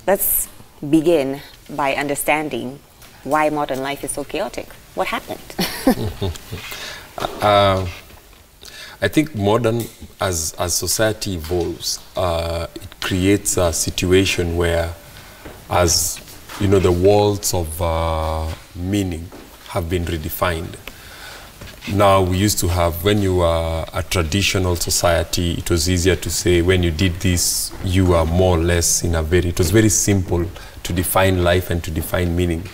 let's begin by understanding why modern life is so chaotic. What happened? I think modern, as society evolves, it creates a situation where, as you know, the walls of meaning have been redefined. Now, we used to have, when you were a traditional society, it was easier to say when you did this, you are more or less in a it was very simple to define life and to define meaning.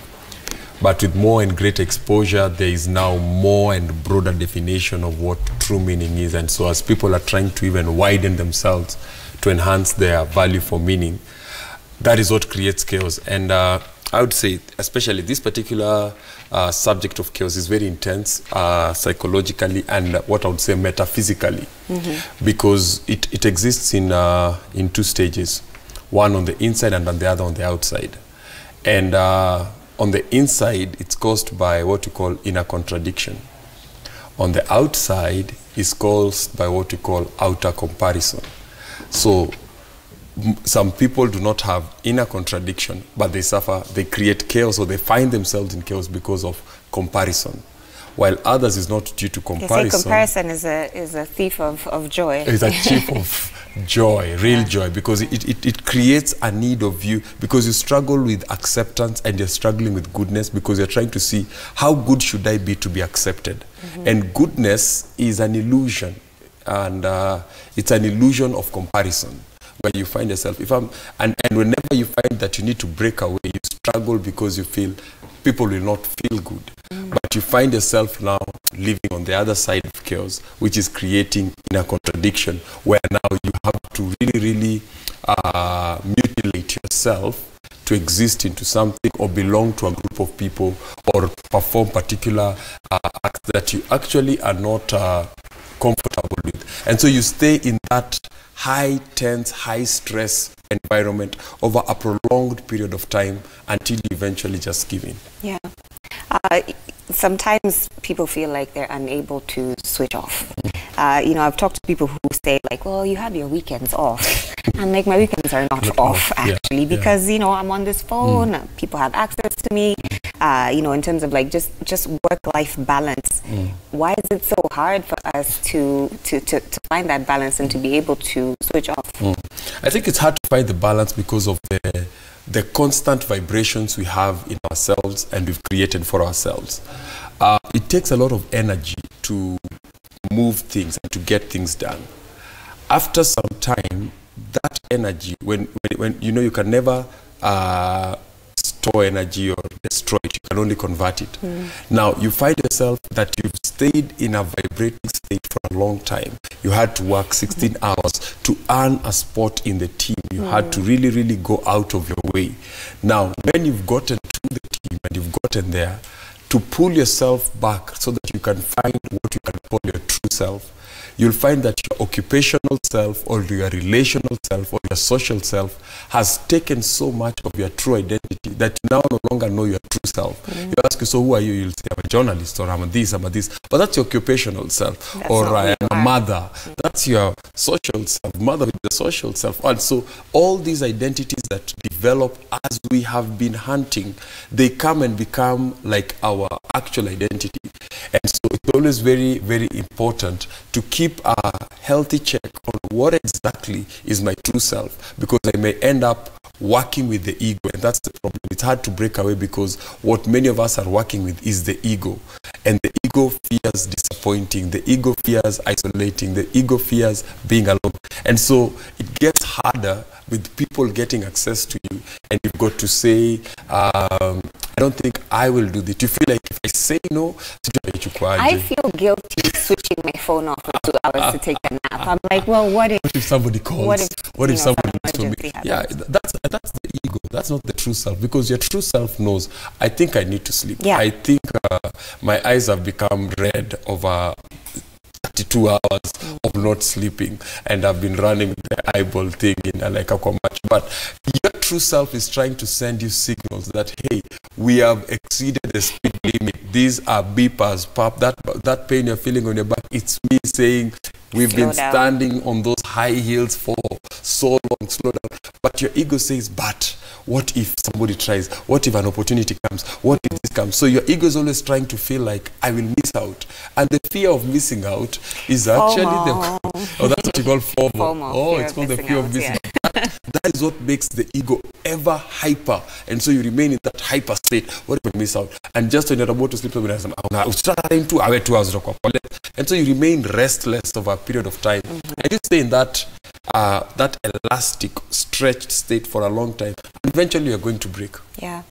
But with more and greater exposure, there is now more and broader definition of what true meaning is. And so as people are trying to even widen themselves to enhance their value for meaning, that is what creates chaos. And I would say, especially this particular subject of chaos is very intense psychologically and what I would say metaphysically, because it exists in two stages, one on the inside and the other on the outside. And on the inside, it's caused by what we call inner contradiction. On the outside, it's caused by what we call outer comparison. So some people do not have inner contradiction, but they suffer, they create chaos, or they find themselves in chaos because of comparison. While others is not due to comparison. You say comparison is a thief of joy. It's a thief of joy, real joy, because it creates a need of you, because you struggle with acceptance and you're struggling with goodness, because you're trying to see how good should I be to be accepted. And goodness is an illusion, and it's an illusion of comparison, where you find yourself, and whenever you find that you need to break away, you struggle because you feel people will not feel good. But you find yourself now living on the other side of chaos, which is creating inner contradiction, where now you have to really mutilate yourself to exist into something, or belong to a group of people, or perform particular acts that you actually are not comfortable with. And so you stay in that high tense, high stress environment over a prolonged period of time until you eventually just give in. Yeah. Sometimes people feel like they're unable to switch off. You know, I've talked to people who say like, well, you have your weekends off. And like, my weekends are not off actually, because, you know, I'm on this phone, people have access to me, you know, in terms of like just work-life balance. Why is it so hard for us to find that balance and to be able to switch off? I think it's hard to find the balance because of the constant vibrations we have in ourselves and we've created for ourselves. It takes a lot of energy to move things and to get things done. After some time, that energy, when you know, you can never store energy or destroy it, you can only convert it. Now you find yourself that you've stayed in a vibrating state for a long time. You had to work 16 hours to earn a spot in the team. You had to really go out of your way. Now when you've gotten to the team and you've gotten there, to pull yourself back so that you can find what you can call your true self, you'll find that your occupational self or your relational self or your social self has taken so much of your true identity that you now no longer know your true self. You ask you, so who are you? You'll say, I'm a journalist, or I'm a this, I'm a this. But that's your occupational self. That's or I am a mother. That's your social self, mother with the social self. And so all these identities that develop as we have been hunting, they come and become like our actual identity. And so it's always very, very important to keep a healthy check on what exactly is my true self, because I may end up working with the ego, and that's the problem. It's hard to break away because what many of us are working with is the ego, and the ego fears disappointing, the ego fears isolating, the ego fears being alone, and so it gets harder with people getting access to you, and you've got to say, I don't think I will do this. You feel like if I say no, I feel guilty switching my phone off for 2 hours to take a nap. I'm like, well, what if somebody calls? What if somebody for me? Yeah, that's the ego. That's not the true self, because your true self knows, I think I need to sleep. Yeah. I think my eyes have become red over 32 hours of not sleeping, and I've been running with the eyeball thing in like much. But your true self is trying to send you signals that, hey, we have exceeded the speed limit. These are beepers, pop, that pain you're feeling on your back, it's me saying, we've been standing on those high heels for so long, slow down. But your ego says, but What if somebody tries? What if an opportunity comes? What if this comes? So your ego is always trying to feel like, I will miss out. And the fear of missing out is actually FOMO. that's what you call FOMO. FOMO, It's called the missing fear of out, missing yeah. out. That is what makes the ego ever hyper. And so you remain in that hyper state. What if I miss out? And just when you're about to sleep, and so you remain restless over a period of time. And you stay in that that elastic, stretched state for a long time. And eventually you're going to break. Yeah.